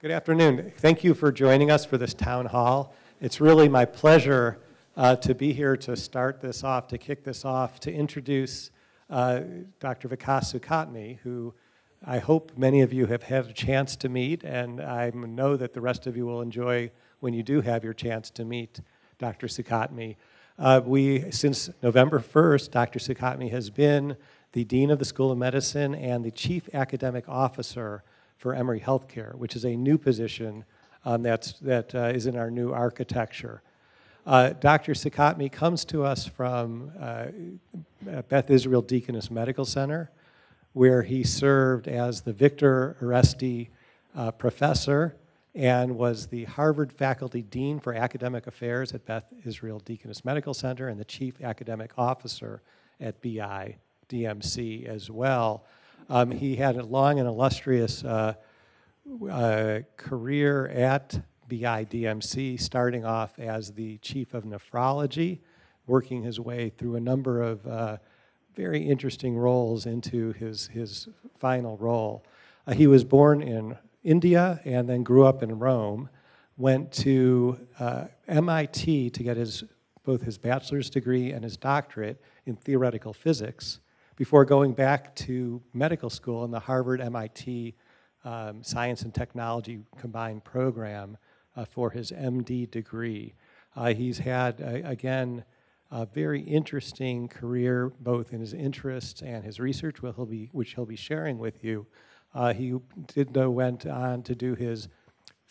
Good afternoon. Thank you for joining us for this town hall. It's really my pleasure to be here to start this off, to kick this off, to introduce Dr. Vikas Sukhatme, who I hope many of you have had a chance to meet, and I know that the rest of you will enjoy when you do have your chance to meet Dr. Sukhatme. Since November 1st, Dr. Sukhatme has been the Dean of the School of Medicine and the Chief Academic Officer for Emory Healthcare, which is a new position that is in our new architecture. Dr. Sukhatme comes to us from Beth Israel Deaconess Medical Center, where he served as the Victor Oresti Professor and was the Harvard Faculty Dean for Academic Affairs at Beth Israel Deaconess Medical Center and the Chief Academic Officer at BI DMC as well. He had a long and illustrious career at BI DMC, starting off as the Chief of Nephrology, working his way through a number of very interesting roles into his final role. He was born in India and then grew up in Rome, went to MIT to get both his bachelor's degree and his doctorate in theoretical physics, before going back to medical school in the Harvard-MIT Science and Technology combined program for his MD degree. He's had, again, a very interesting career, both in his interests and his research, which he'll be sharing with you. He went on to do his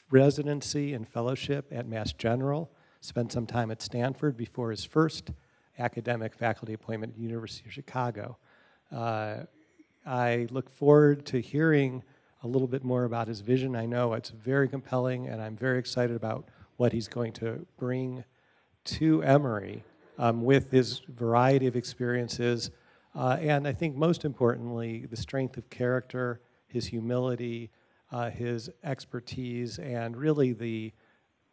residency and fellowship at Mass General, spent some time at Stanford before his first academic faculty appointment at the University of Chicago. I look forward to hearing a little bit more about his vision. I know it's very compelling, and I'm very excited about what he's going to bring to Emory with his variety of experiences, and I think most importantly, the strength of character, his humility, his expertise, and really the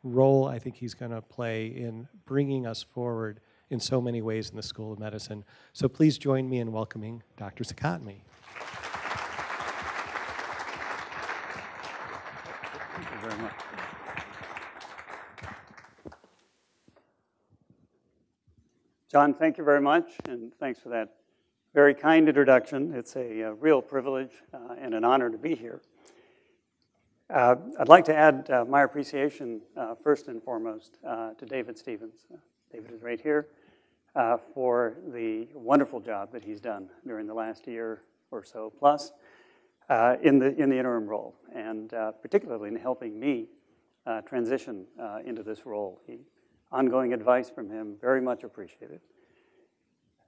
role I think he's going to play in bringing us forward in so many ways in the School of Medicine. So please join me in welcoming Dr. Sukhatme. Thank you very much. John, thank you very much, and thanks for that very kind introduction. It's a real privilege and an honor to be here. I'd like to add my appreciation, first and foremost, to David Stevens. David is right here, for the wonderful job that he's done during the last year or so plus in the interim role, and particularly in helping me transition into this role. Ongoing advice from him, very much appreciated.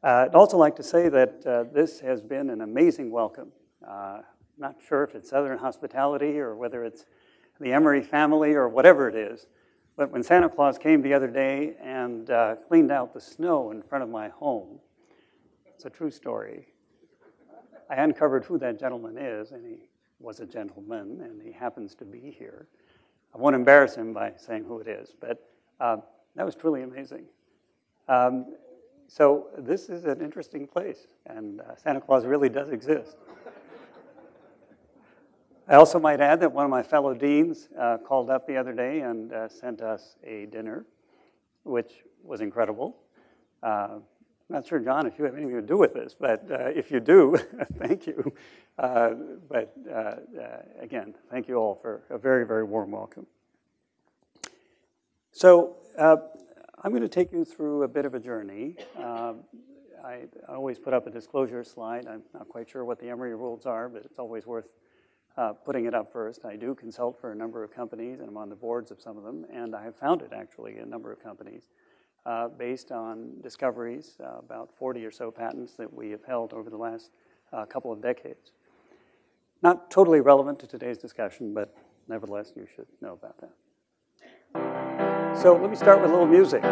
I'd also like to say that this has been an amazing welcome. Not sure if it's Southern hospitality or whether it's the Emory family or whatever it is, but when Santa Claus came the other day and cleaned out the snow in front of my home, it's a true story. I uncovered who that gentleman is, and he was a gentleman, and he happens to be here. I won't embarrass him by saying who it is, but that was truly amazing. So this is an interesting place, and Santa Claus really does exist. I also might add that one of my fellow deans called up the other day and sent us a dinner, which was incredible. I'm not sure, John, if you have anything to do with this, but if you do, thank you. Again, thank you all for a very, very warm welcome. So I'm going to take you through a bit of a journey. I always put up a disclosure slide. I'm not quite sure what the Emory rules are, but it's always worth putting it up first. I do consult for a number of companies, and I'm on the boards of some of them, and I have founded, actually, a number of companies based on discoveries, about 40 or so patents that we have held over the last couple of decades. Not totally relevant to today's discussion, but nevertheless, you should know about that. So let me start with a little music.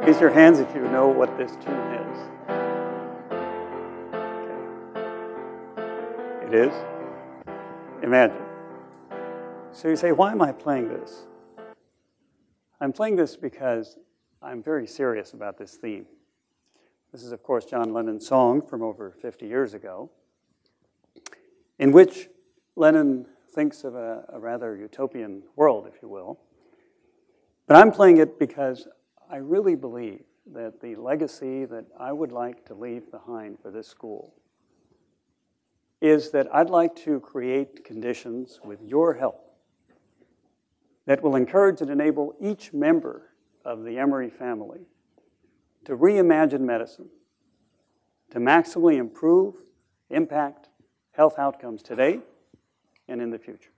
Raise your hands if you know what this tune is. Okay. It is? Imagine. So you say, why am I playing this? I'm playing this because I'm very serious about this theme. This is, of course, John Lennon's song from over 50 years ago. in which Lenin thinks of a rather utopian world, if you will. But I'm playing it because I really believe that the legacy that I would like to leave behind for this school is that I'd like to create conditions with your help that will encourage and enable each member of the Emory family to reimagine medicine, to maximally improve, impact health outcomes today and in the future.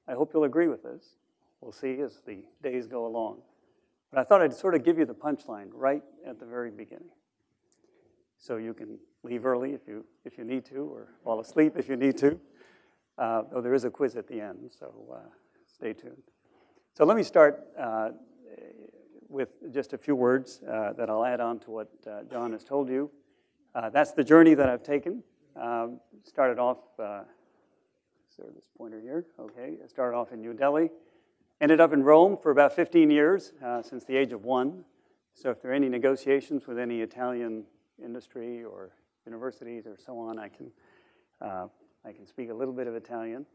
I hope you'll agree with this. We'll see as the days go along. But I thought I'd sort of give you the punchline right at the very beginning. So you can leave early if you need to, or fall asleep if you need to. Though there is a quiz at the end, so stay tuned. So let me start with just a few words that I'll add on to what John has told you. That's the journey that I've taken. Started off, this pointer here, okay. I started off in New Delhi. Ended up in Rome for about 15 years, since the age of 1. So if there are any negotiations with any Italian industry or universities or so on, I can speak a little bit of Italian.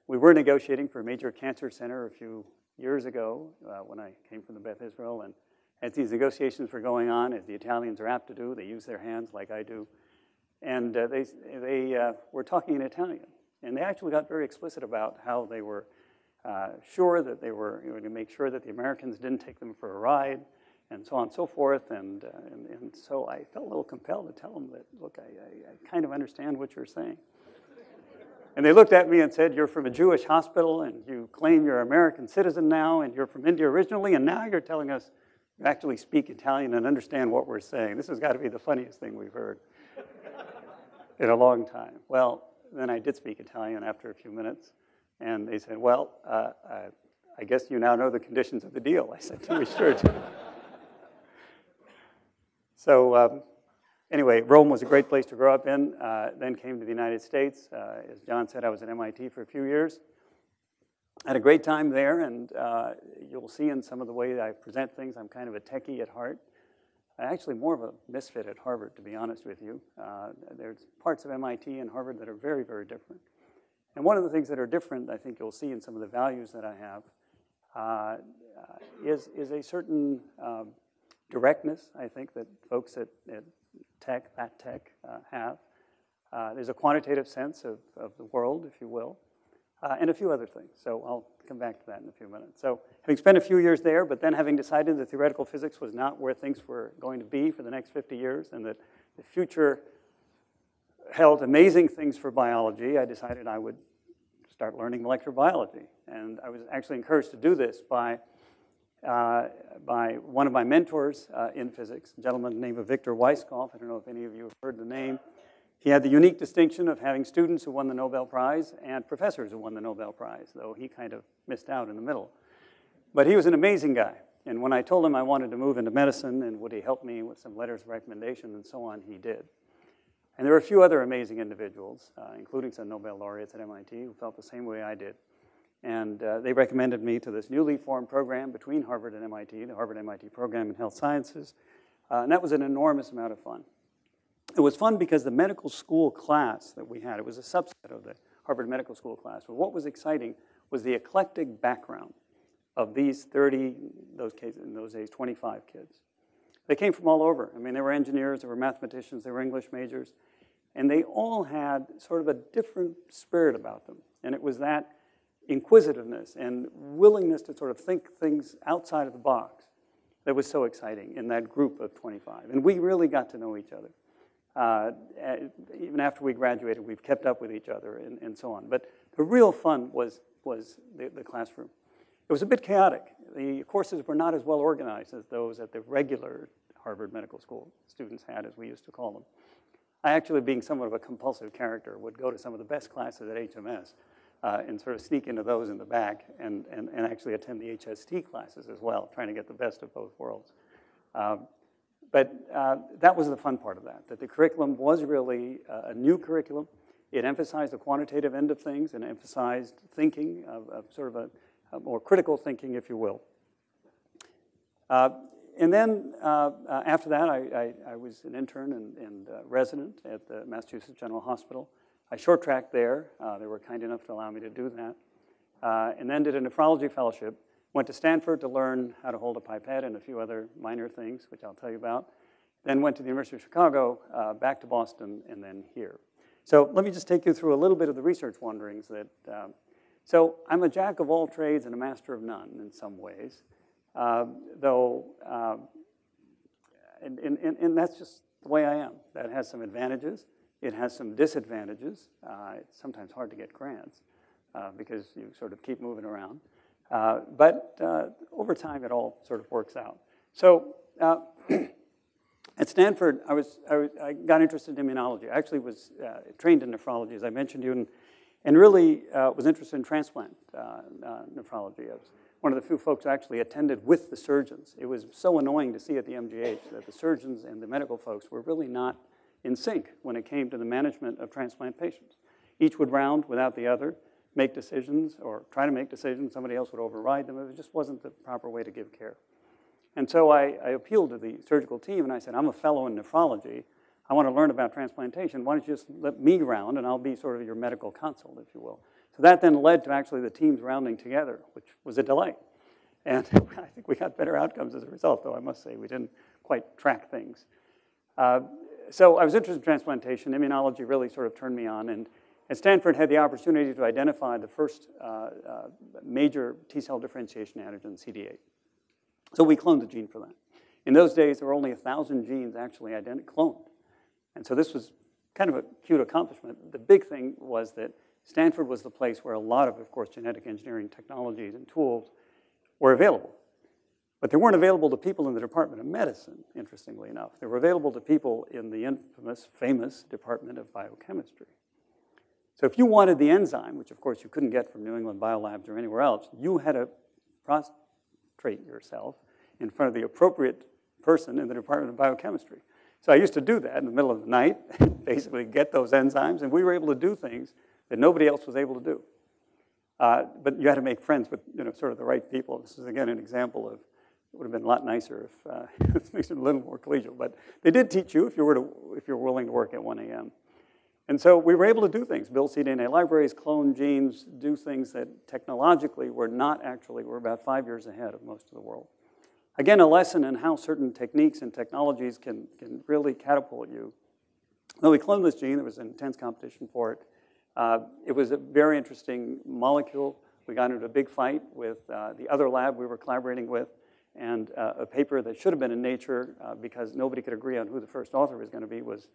We were negotiating for a major cancer center a few years ago when I came from the Beth Israel, and as these negotiations were going on, as the Italians are apt to do, they use their hands like I do, and they were talking in Italian, and they actually got very explicit about how they were sure that they were going to make sure that the Americans didn't take them for a ride, and so on and so forth. And so I felt a little compelled to tell them that, look, I kind of understand what you're saying. And they looked at me and said, you're from a Jewish hospital, and you claim you're an American citizen now, and you're from India originally, and now you're telling us you actually speak Italian and understand what we're saying. This has got to be the funniest thing we've heard in a long time. Well, then I did speak Italian after a few minutes. And they said, well, I guess you now know the conditions of the deal. I said, we sure do. So anyway, Rome was a great place to grow up in. Then came to the United States. As John said, I was at MIT for a few years. I had a great time there, and you'll see in some of the way that I present things, I'm kind of a techie at heart. I'm actually more of a misfit at Harvard, to be honest with you. There's parts of MIT and Harvard that are very, very different. And one of the things that are different, I think you'll see in some of the values that I have, is a certain directness, I think, that folks at Tech have. There's a quantitative sense of the world, if you will, and a few other things. So I'll come back to that in a few minutes. So having spent a few years there, but then having decided that theoretical physics was not where things were going to be for the next 50 years, and that the future held amazing things for biology, I decided I would start learning molecular biology. And I was actually encouraged to do this by one of my mentors in physics, a gentleman named Victor Weisskopf. I don't know if any of you have heard the name. He had the unique distinction of having students who won the Nobel Prize and professors who won the Nobel Prize, though he kind of missed out in the middle. But he was an amazing guy. And when I told him I wanted to move into medicine and would he help me with some letters of recommendation and so on, he did. And there were a few other amazing individuals, including some Nobel laureates at MIT, who felt the same way I did. And they recommended me to this newly formed program between Harvard and MIT, the Harvard-MIT Program in Health Sciences. And that was an enormous amount of fun. It was fun because the medical school class that we had, it was a subset of the Harvard Medical School class. But what was exciting was the eclectic background of these 30, in those days, 25 kids. They came from all over. I mean, they were engineers, they were mathematicians, they were English majors, and they all had sort of a different spirit about them. And it was that inquisitiveness and willingness to sort of think things outside of the box that was so exciting in that group of 25. And we really got to know each other. Even after we graduated, we've kept up with each other and so on. But the real fun was the classroom. It was a bit chaotic. The courses were not as well organized as those at the regular Harvard Medical School students had, as we used to call them. I actually, being somewhat of a compulsive character, would go to some of the best classes at HMS and sort of sneak into those in the back and actually attend the HST classes as well, trying to get the best of both worlds. But that was the fun part of that the curriculum was really a new curriculum. It emphasized the quantitative end of things and emphasized thinking, of sort of a more critical thinking, if you will. and then after that, I was an intern and resident at the Massachusetts General Hospital. I short-tracked there. They were kind enough to allow me to do that. And then did a nephrology fellowship. Went to Stanford to learn how to hold a pipette and a few other minor things, which I'll tell you about. Then went to the University of Chicago, back to Boston, and then here. So let me just take you through a little bit of the research wanderings that, so I'm a jack of all trades and a master of none in some ways, though, and that's just the way I am. That has some advantages. It has some disadvantages. It's sometimes hard to get grants because you sort of keep moving around. But over time, it all sort of works out. So at Stanford, I got interested in immunology. I actually was trained in nephrology, as I mentioned to you, and really was interested in transplant nephrology. I was one of the few folks who actually attended with the surgeons. It was so annoying to see at the MGH that the surgeons and the medical folks were really not in sync when it came to the management of transplant patients. Each would round without the other, make decisions, or try to make decisions. Somebody else would override them. It just wasn't the proper way to give care. And so I appealed to the surgical team, and I said, I'm a fellow in nephrology. I want to learn about transplantation. Why don't you just let me round, and I'll be sort of your medical consult, if you will. So that then led to actually the teams rounding together, which was a delight. And I think we got better outcomes as a result, though I must say we didn't quite track things. So I was interested in transplantation. Immunology really sort of turned me on. And at Stanford, had the opportunity to identify the first major T-cell differentiation antigen, CD8. So we cloned the gene for that. In those days, there were only 1,000 genes actually cloned. And so this was kind of a cute accomplishment. The big thing was that Stanford was the place where a lot of course, genetic engineering technologies and tools were available. But they weren't available to people in the Department of Medicine, interestingly enough. They were available to people in the infamous, famous Department of Biochemistry. So if you wanted the enzyme, which of course you couldn't get from New England Biolabs or anywhere else, you had to prostrate yourself in front of the appropriate person in the Department of Biochemistry. So I used to do that in the middle of the night, basically get those enzymes, and we were able to do things that nobody else was able to do. But you had to make friends with sort of the right people. This is, again, an example of, it would have been a lot nicer if it makes it a little more collegial. But they did teach you if you were willing to work at 1 a.m. And so we were able to do things, build cDNA libraries, clone genes, do things that technologically were about 5 years ahead of most of the world. Again, a lesson in how certain techniques and technologies can really catapult you. When we cloned this gene, there was an intense competition for it. It was a very interesting molecule. We got into a big fight with the other lab we were collaborating with, and a paper that should have been in Nature because nobody could agree on who the first author was going to be was,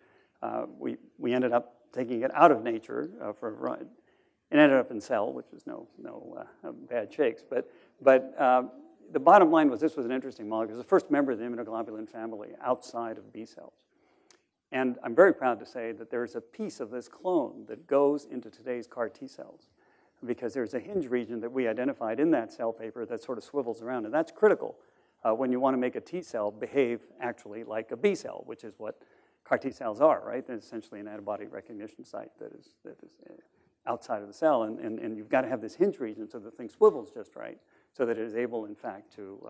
we ended up taking it out of Nature for a run. It ended up in Cell, which is no bad shakes. But the bottom line was this was an interesting molecule. It was the first member of the immunoglobulin family outside of B cells. And I'm very proud to say that there's a piece of this clone that goes into today's CAR T cells because there's a hinge region that we identified in that cell paper that sort of swivels around. And that's critical when you want to make a T cell behave actually like a B cell, which is what CAR T cells are, right? They're essentially an antibody recognition site that is outside of the cell. And you've got to have this hinge region so the thing swivels just right so that it is able, in fact, to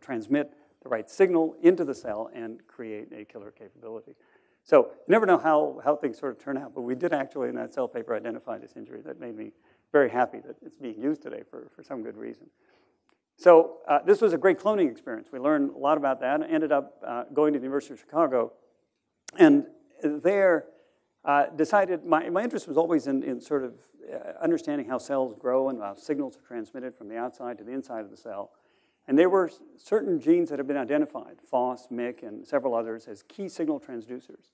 transmit the right signal into the cell and create a killer capability. So you never know how things sort of turn out, but we did actually in that cell paper identify this injury. That made me very happy that it's being used today for some good reason. So this was a great cloning experience. We learned a lot about that. I ended up going to the University of Chicago, and there decided my interest was always in sort of understanding how cells grow and how signals are transmitted from the outside to the inside of the cell. And there were certain genes that have been identified, FOS, MYC, and several others, as key signal transducers.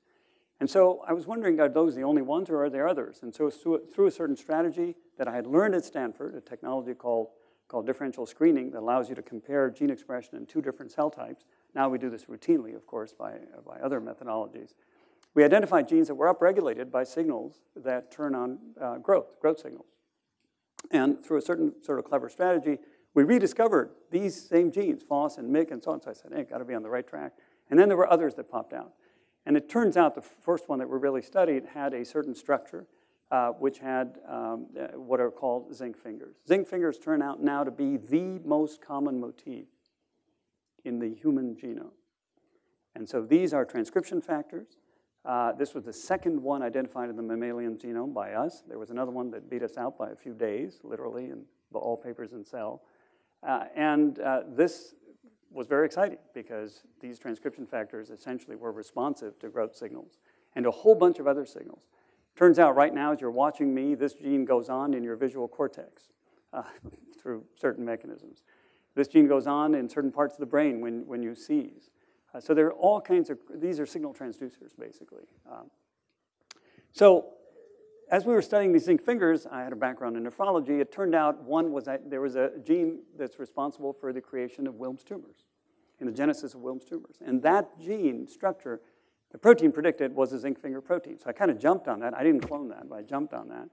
And so I was wondering, are those the only ones, or are there others? And so through a certain strategy that I had learned at Stanford, a technology called differential screening that allows you to compare gene expression in 2 different cell types. Now we do this routinely, of course, by other methodologies. We identified genes that were upregulated by signals that turn on growth signals. And through a certain sort of clever strategy, we rediscovered these same genes, FOS and MYC and so on. So I said, hey, got to be on the right track. And then there were others that popped out. And it turns out the first one that we really studied had a certain structure, which had what are called zinc fingers. Zinc fingers turn out now to be the most common motif in the human genome. And so these are transcription factors. This was the second one identified in the mammalian genome by us. There was another one that beat us out by a few days, literally, in all papers in Cell. This was very exciting because these transcription factors essentially were responsive to growth signals and a whole bunch of other signals. Turns out right now, as you're watching me, this gene goes on in your visual cortex through certain mechanisms. This gene goes on in certain parts of the brain when you seize. So there are all kinds of, these are signal transducers, basically. So as we were studying these zinc fingers, I had a background in nephrology. It turned out there was a gene that's responsible for the creation of Wilms tumors, in the genesis of Wilms tumors. And that gene structure, the protein predicted was a zinc finger protein. So I kind of jumped on that. I didn't clone that, but I jumped on that.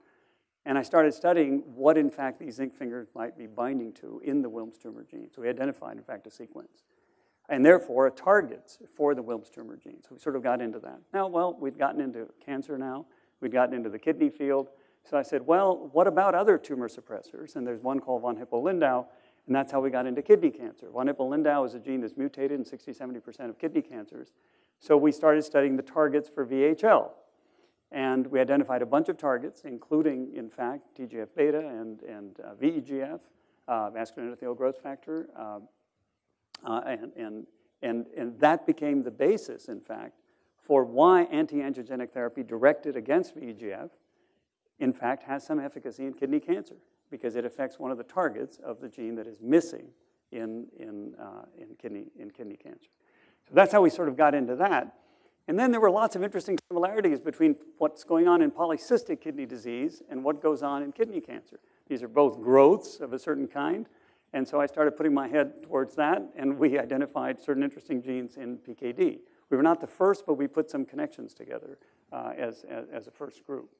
And I started studying what, in fact, these zinc fingers might be binding to in the Wilms tumor gene. So we identified, in fact, a sequence. And therefore, a target for the Wilms tumor gene. So we sort of got into that. Now, well, we'd gotten into cancer now. We'd gotten into the kidney field. So I said, well, what about other tumor suppressors? And there's one called von Hippel-Lindau, and that's how we got into kidney cancer. Von Hippel-Lindau is a gene that's mutated in 60-70% of kidney cancers. So we started studying the targets for VHL. And we identified a bunch of targets, including, in fact, TGF-beta and VEGF, vascular endothelial growth factor. And that became the basis, in fact, for why anti-angiogenic therapy directed against VEGF, in fact, has some efficacy in kidney cancer, because it affects one of the targets of the gene that is missing in kidney cancer. So that's how we sort of got into that. And then there were lots of interesting similarities between what's going on in polycystic kidney disease and what goes on in kidney cancer. These are both growths of a certain kind. And so I started putting my head towards that, and we identified certain interesting genes in PKD. We were not the first, but we put some connections together as a first group.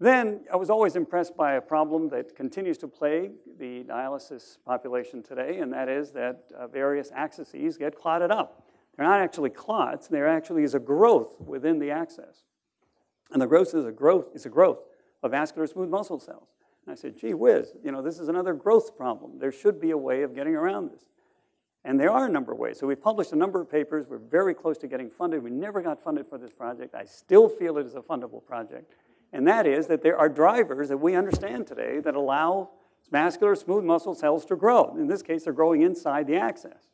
Then I was always impressed by a problem that continues to plague the dialysis population today, and that is that various axes get clotted up. They're not actually clots, there actually is a growth within the axis. And the growth is a growth of vascular smooth muscle cells. And I said, gee whiz, this is another growth problem. There should be a way of getting around this. And there are a number of ways. So we published a number of papers. We're very close to getting funded. We never got funded for this project. I still feel it is a fundable project. And that is that there are drivers that we understand today that allow vascular smooth muscle cells to grow. In this case, they're growing inside the axis.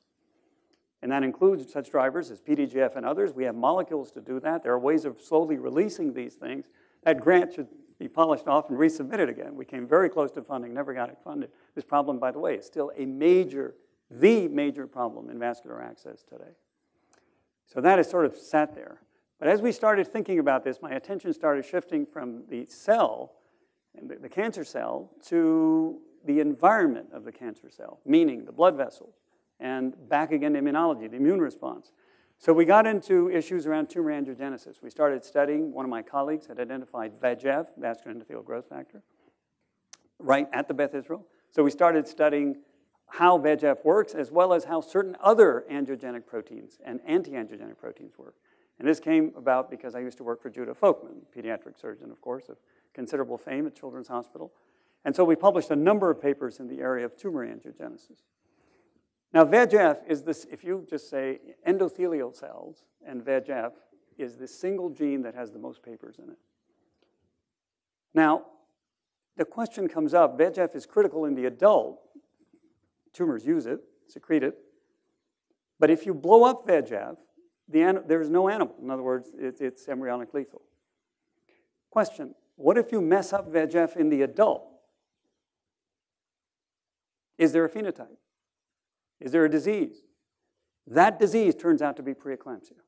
And that includes such drivers as PDGF and others. We have molecules to do that. There are ways of slowly releasing these things. That grant should be polished off and resubmitted again. We came very close to funding, never got it funded. This problem, by the way, is still the major problem in vascular access today. So that has sort of sat there. But as we started thinking about this, my attention started shifting from the cell, the cancer cell, to the environment of the cancer cell, meaning the blood vessels, and back again to immunology, the immune response. So we got into issues around tumor angiogenesis. We started studying, one of my colleagues had identified VEGF, vascular endothelial growth factor, right at the Beth Israel. So we started studying how VEGF works, as well as how certain other angiogenic proteins and anti-angiogenic proteins work. And this came about because I used to work for Judah Folkman, pediatric surgeon, of course, of considerable fame at Children's Hospital. And so we published a number of papers in the area of tumor angiogenesis. Now, VEGF is this, if you just say endothelial cells, and VEGF is the single gene that has the most papers in it. Now, the question comes up, VEGF is critical in the adult. Tumors use it, secrete it. But if you blow up VEGF, there's no animal. In other words, it's embryonic lethal. Question, what if you mess up VEGF in the adult? Is there a phenotype? Is there a disease? That disease turns out to be preeclampsia.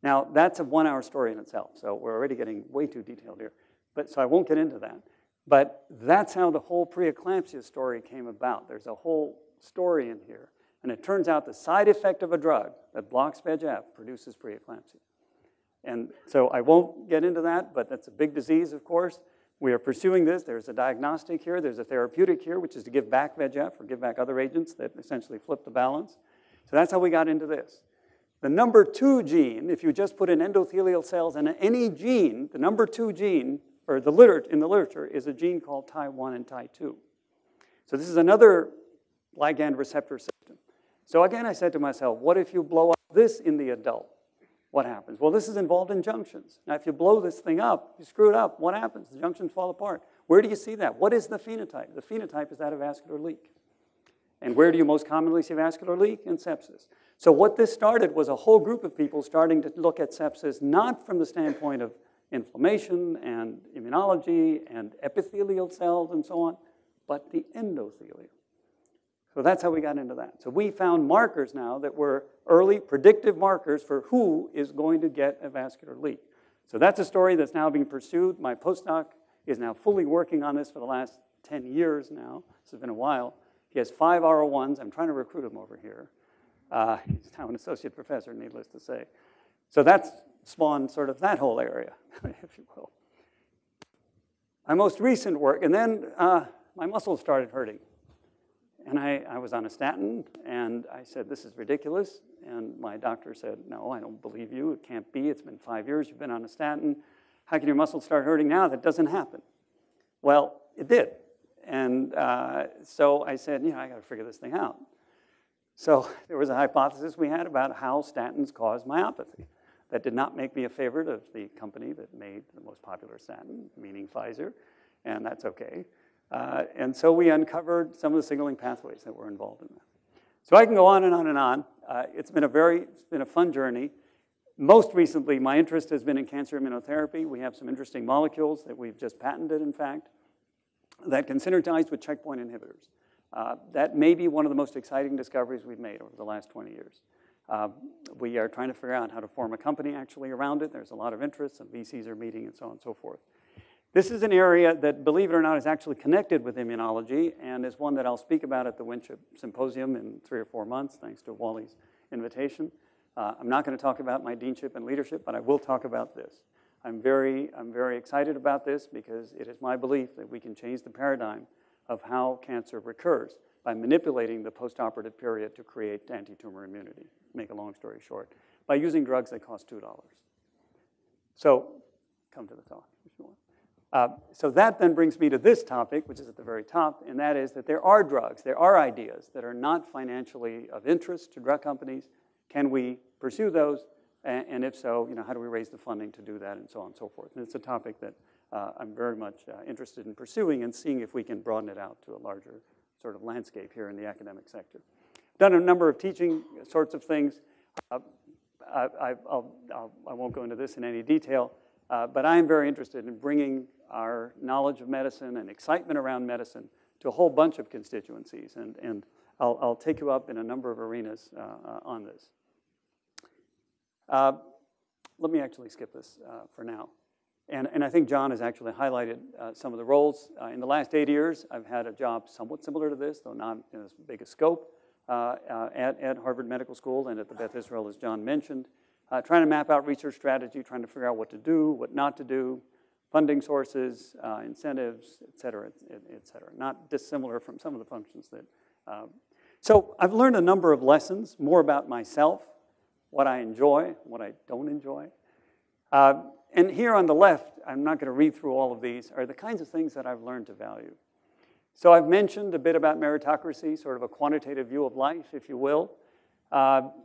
Now, that's a one-hour story in itself, so we're already getting way too detailed here. So I won't get into that. But that's how the whole preeclampsia story came about. There's a whole story in here. And it turns out the side effect of a drug that blocks VEGF produces preeclampsia. And so I won't get into that, but that's a big disease, of course. We are pursuing this. There's a diagnostic here. There's a therapeutic here, which is to give back VEGF or give back other agents that essentially flip the balance. So that's how we got into this. The number 2 gene, if you just put in endothelial cells and any gene, the number 2 gene in the literature is a gene called Tie1 and Tie2. So this is another ligand receptor system. So again, I said to myself, what if you blow up this in the adult? What happens? Well, this is involved in junctions. Now, if you blow this thing up, you screw it up, what happens? The junctions fall apart. Where do you see that? What is the phenotype? The phenotype is that of vascular leak. And where do you most commonly see vascular leak? In sepsis. So what this started was a whole group of people starting to look at sepsis not from the standpoint of inflammation and immunology and epithelial cells and so on, but the endothelium. So that's how we got into that. So we found markers now that were early predictive markers for who is going to get a vascular leak. So that's a story that's now being pursued. My postdoc is now fully working on this for the last 10 years now. This has been a while. He has 5 R01s. I'm trying to recruit him over here. He's now an associate professor, needless to say. So that's spawned sort of that whole area, if you will. My most recent work, and then my muscles started hurting. And I was on a statin, and I said, this is ridiculous. And my doctor said, no, I don't believe you. It can't be. It's been 5 years you've been on a statin. How can your muscles start hurting now? That doesn't happen. Well, it did. And so I said, I got to figure this thing out. So there was a hypothesis we had about how statins cause myopathy. That did not make me a favorite of the company that made the most popular statin, meaning Pfizer, and that's okay. And so we uncovered some of the signaling pathways that were involved in that. So I can go on and on and on. It's been a fun journey. Most recently, my interest has been in cancer immunotherapy. We have some interesting molecules that we've just patented, in fact, that can synergize with checkpoint inhibitors. That may be one of the most exciting discoveries we've made over the last 20 years. We are trying to figure out how to form a company actually around it. There's a lot of interest. Some VCs are meeting and so on and so forth. This is an area that, believe it or not, is actually connected with immunology and is one that I'll speak about at the Winship Symposium in 3 or 4 months, thanks to Wally's invitation. I'm not going to talk about my deanship and leadership, but I will talk about this. I'm very excited about this because it is my belief that we can change the paradigm of how cancer recurs by manipulating the postoperative period to create anti-tumor immunity, make a long story short, by using drugs that cost $2. So come to the talk if you want. So that then brings me to this topic, which is at the very top, and that is that there are drugs, there are ideas that are not financially of interest to drug companies. Can we pursue those? And if so, how do we raise the funding to do that, and so on and so forth. And it's a topic that I'm very much interested in pursuing and seeing if we can broaden it out to a larger sort of landscape here in the academic sector. Done a number of teaching sorts of things. I won't go into this in any detail, but I am very interested in bringing our knowledge of medicine and excitement around medicine to a whole bunch of constituencies, and I'll take you up in a number of arenas on this. Let me actually skip this for now. And I think John has actually highlighted some of the roles. In the last 8 years, I've had a job somewhat similar to this, though not in as big a scope, at Harvard Medical School and at the Beth Israel, as John mentioned, trying to map out research strategy, trying to figure out what to do, what not to do, funding sources, incentives, et cetera, et cetera. Not dissimilar from some of the functions that... So I've learned a number of lessons, more about myself, what I enjoy, what I don't enjoy. And here on the left, I'm not going to read through all of these, are the kinds of things that I've learned to value. So I've mentioned a bit about meritocracy, sort of a quantitative view of life, if you will,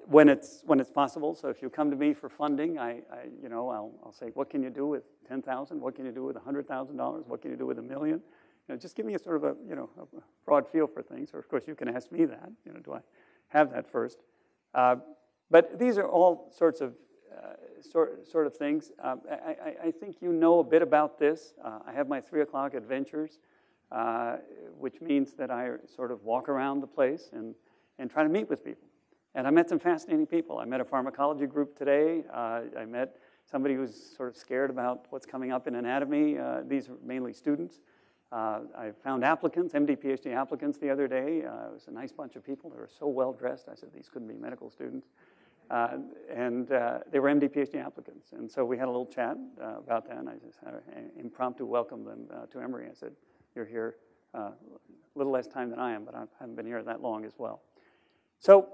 when it's possible. So if you come to me for funding, I'll say, what can you do with $10,000? What can you do with $100,000? What can you do with $1 million? Just give me a sort of a broad feel for things. Or of course, you can ask me that. Do I have that first? But these are all sorts of sort of things. I think you know a bit about this. I have my 3 o'clock adventures, which means that I sort of walk around the place and try to meet with people. And I met some fascinating people. I met a pharmacology group today. I met somebody who's sort of scared about what's coming up in anatomy. These are mainly students. I found applicants, MD, PhD applicants the other day. It was a nice bunch of people. They were so well dressed. I said, these couldn't be medical students. And they were MD, PhD applicants. And so we had a little chat about that, and I just had an impromptu welcome them to Emory. I said, you're here a little less time than I am, but I haven't been here that long as well. So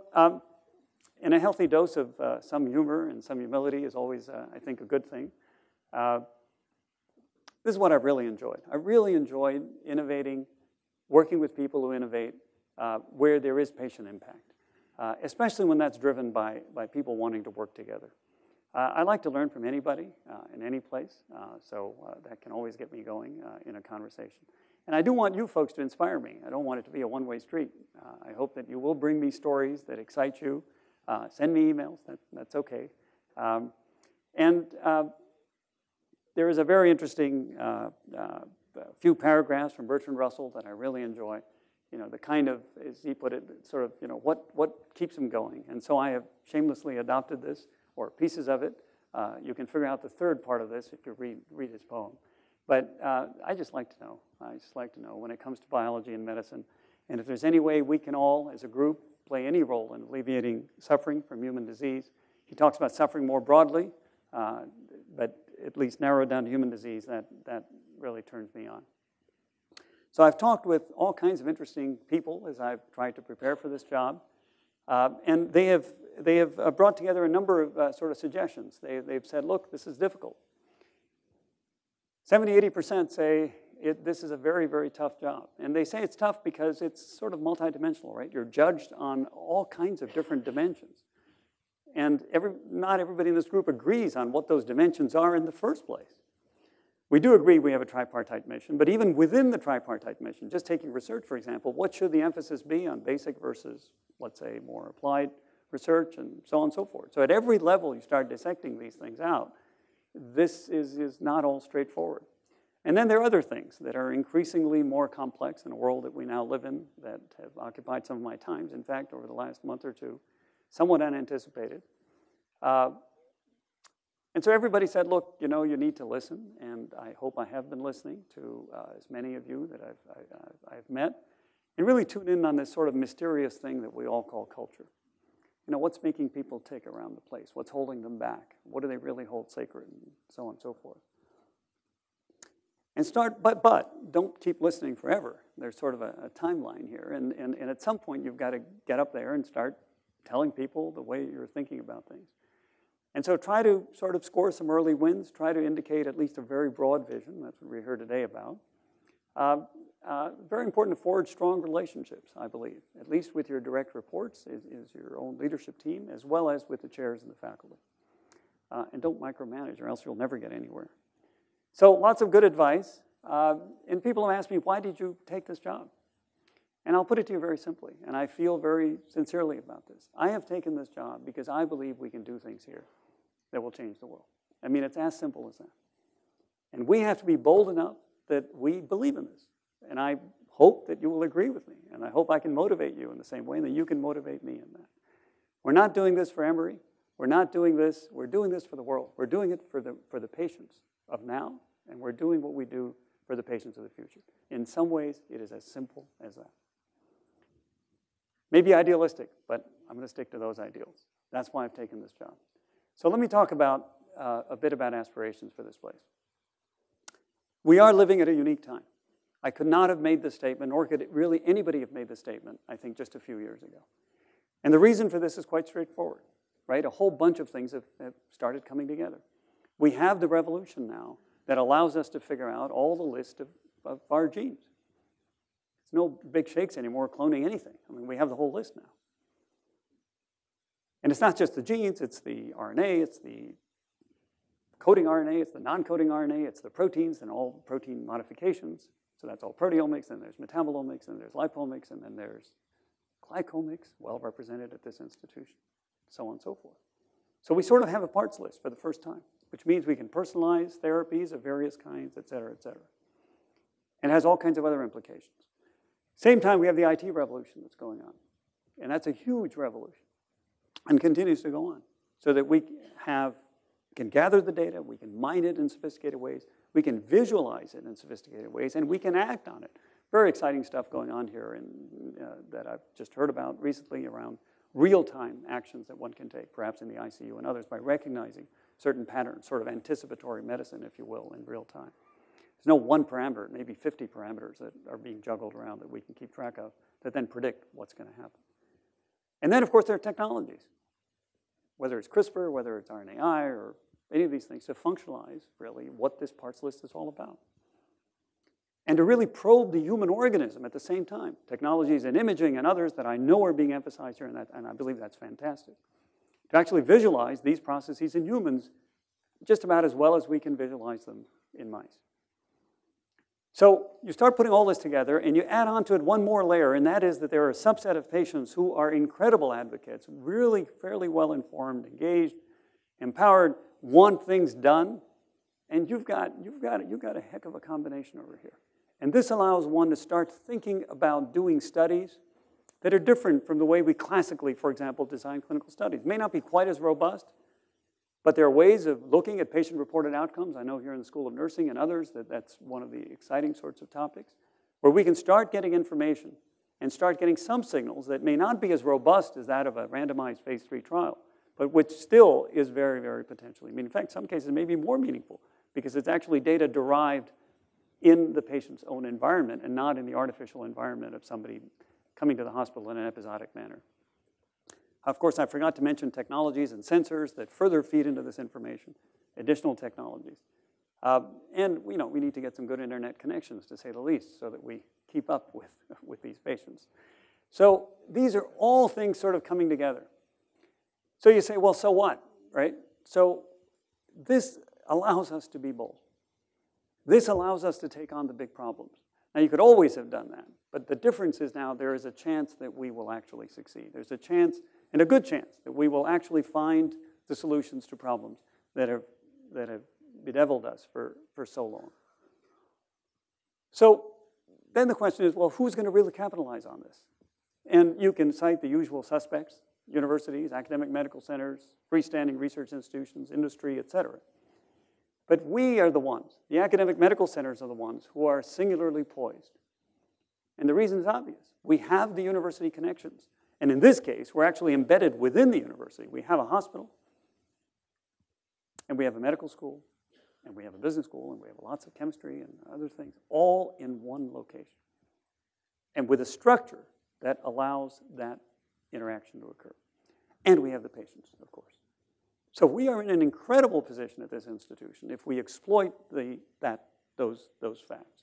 in a healthy dose of some humor and some humility is always, I think, a good thing. This is what I've really enjoyed. I really enjoyed innovating, working with people who innovate, where there is patient impact, especially when that's driven by people wanting to work together. I like to learn from anybody in any place, so that can always get me going in a conversation. And I do want you folks to inspire me. I don't want it to be a one-way street. I hope that you will bring me stories that excite you. Send me emails, that's okay. There is a very interesting few paragraphs from Bertrand Russell that I really enjoy. You know, the kind of, as he put it, sort of, you know, what keeps him going. And so I have shamelessly adopted this, or pieces of it. You can figure out the third part of this if you read his poem. But I just like to know. I just like to know when it comes to biology and medicine. And if there's any way we can all, as a group, play any role in alleviating suffering from human disease. He talks about suffering more broadly, but at least narrowed down to human disease, that really turns me on. So I've talked with all kinds of interesting people as I've tried to prepare for this job. And they have brought together a number of sort of suggestions. They've said, look, this is difficult. 70–80% say this is a very, very tough job. And they say it's tough because it's sort of multidimensional, right? You're judged on all kinds of different dimensions. And not everybody in this group agrees on what those dimensions are in the first place. We do agree we have a tripartite mission, but even within the tripartite mission, just taking research, for example, what should the emphasis be on basic versus, let's say, more applied research and so on and so forth. So at every level you start dissecting these things out. This is not all straightforward. And then there are other things that are increasingly more complex in a world that we now live in that have occupied some of my times, in fact, over the last month or two, somewhat unanticipated. And so everybody said, look, you know, you need to listen, and I hope I have been listening to as many of you that I've met, and really tune in on this sort of mysterious thing that we all call culture. You know, what's making people tick around the place? What's holding them back? What do they really hold sacred? And so on and so forth. And but don't keep listening forever. There's sort of a timeline here. And at some point, you've got to get up there and start telling people the way you're thinking about things. And so try to sort of score some early wins. Try to indicate at least a very broad vision. That's what we heard today about. Very important to forge strong relationships, I believe, at least with your direct reports, is your own leadership team, as well as with the chairs and the faculty. And don't micromanage, or else you'll never get anywhere. So lots of good advice. And people have asked me, why did you take this job? And I'll put it to you very simply, and I feel very sincerely about this. I have taken this job because I believe we can do things here that will change the world. I mean, it's as simple as that. And we have to be bold enough that we believe in this. And I hope that you will agree with me. And I hope I can motivate you in the same way that you can motivate me in that. We're not doing this for Emory. We're not doing this. We're doing this for the world. We're doing it for the patients of now, and we're doing what we do for the patients of the future. In some ways, it is as simple as that. Maybe idealistic, but I'm going to stick to those ideals. That's why I've taken this job. So let me talk about a bit about aspirations for this place. We are living at a unique time. I could not have made this statement, nor could really anybody have made this statement, I think, just a few years ago. And the reason for this is quite straightforward, right? A whole bunch of things have started coming together. We have the revolution now that allows us to figure out all the list of our genes. It's no big shakes anymore cloning anything. I mean, we have the whole list now. And it's not just the genes, it's the RNA, it's the coding RNA, it's the non-coding RNA, it's the proteins and all protein modifications. So that's all proteomics, and there's metabolomics, and there's lipomics, and then there's glycomics, well represented at this institution, so on and so forth. So we sort of have a parts list for the first time, which means we can personalize therapies of various kinds, et cetera, et cetera. And it has all kinds of other implications. Same time, we have the IT revolution that's going on. And that's a huge revolution and continues to go on so that we can gather the data, we can mine it in sophisticated ways, we can visualize it in sophisticated ways, and we can act on it. Very exciting stuff going on here that I've just heard about recently around real-time actions that one can take, perhaps in the ICU and others, by recognizing certain patterns, sort of anticipatory medicine, if you will, in real time. There's no one parameter, maybe 50 parameters that are being juggled around that we can keep track of that then predict what's going to happen. And then, of course, there are technologies, whether it's CRISPR, whether it's RNAi, or any of these things to functionalize, really, what this parts list is all about. and to really probe the human organism at the same time. Technologies in imaging and others that I know are being emphasized here, and I believe that's fantastic. To actually visualize these processes in humans just about as well as we can visualize them in mice. So you start putting all this together, and you add on to it one more layer, and that is that there are a subset of patients who are incredible advocates, really fairly well-informed, engaged, empowered, want things done, and you've got a heck of a combination over here. And this allows one to start thinking about doing studies that are different from the way we classically, for example, design clinical studies. May not be quite as robust, but there are ways of looking at patient-reported outcomes. I know here in the School of Nursing and others that that's one of the exciting sorts of topics, where we can start getting information and start getting some signals that may not be as robust as that of a randomized phase 3 trial, but which still is very, very potentially. I mean, in fact, some cases may be more meaningful because it's actually data derived in the patient's own environment and not in the artificial environment of somebody coming to the hospital in an episodic manner. Of course, I forgot to mention technologies and sensors that further feed into this information, additional technologies. And we need to get some good internet connections, to say the least, so that we keep up with these patients. So these are all things sort of coming together. So you say, well, so what, right? So this allows us to be bold. This allows us to take on the big problems. Now, you could always have done that, but the difference is now there is a chance that we will actually succeed. There's a chance, and a good chance, that we will actually find the solutions to problems that have bedeviled us for so long. So then the question is, well, who's going to really capitalize on this? And you can cite the usual suspects: universities, academic medical centers, freestanding research institutions, industry, et cetera. But we are the ones, the academic medical centers are the ones who are singularly poised. And the reason is obvious. We have the university connections. And in this case, we're actually embedded within the university. We have a hospital, and we have a medical school, and we have a business school, and we have lots of chemistry and other things, all in one location. And with a structure that allows that interaction to occur. And we have the patients, of course. So we are in an incredible position at this institution if we exploit those facts.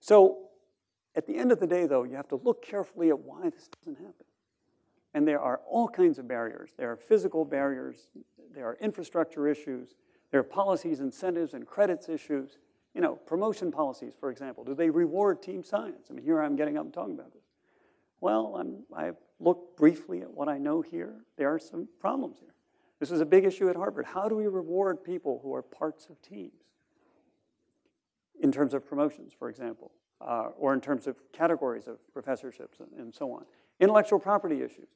So at the end of the day, though, you have to look carefully at why this doesn't happen. And there are all kinds of barriers. There are physical barriers. There are infrastructure issues. There are policies, incentives, and credits issues. Promotion policies, for example. Do they reward team science? I mean, here I'm getting up and talking about this. Well, I've looked briefly at what I know here. There are some problems here. This is a big issue at Harvard. How do we reward people who are parts of teams? In terms of promotions, for example, or in terms of categories of professorships and so on. Intellectual property issues.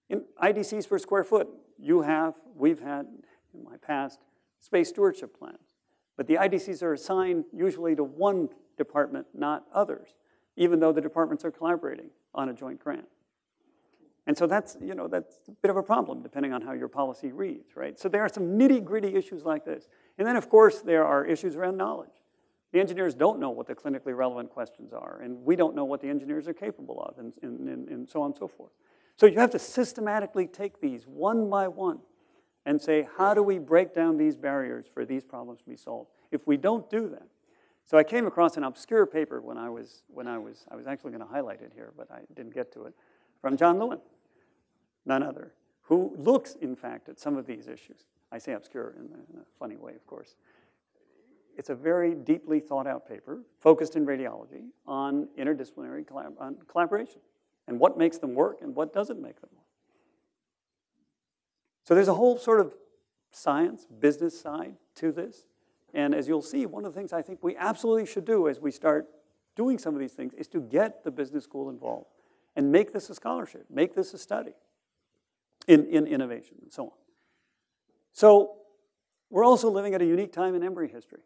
In IDCs per square foot, we've had, in my past, space stewardship plans. But the IDCs are assigned usually to one department, not others, even though the departments are collaborating on a joint grant. And so that's a bit of a problem depending on how your policy reads, right? So there are some nitty-gritty issues like this. And then, of course, there are issues around knowledge. The engineers don't know what the clinically relevant questions are, and we don't know what the engineers are capable of, and so on and so forth. So you have to systematically take these one by one and say, how do we break down these barriers for these problems to be solved? If we don't do that, so I came across an obscure paper when I was actually going to highlight it here, but I didn't get to it, from John Lewin, none other, who looks, in fact, at some of these issues. I say obscure in a funny way, of course. It's a very deeply thought out paper, focused in radiology, on interdisciplinary collaboration, and what makes them work and what doesn't make them work. So there's a whole sort of science, business side to this. And as you'll see, one of the things I think we absolutely should do as we start doing some of these things is to get the business school involved and make this a scholarship, make this a study in innovation and so on. So we're also living at a unique time in Emory history.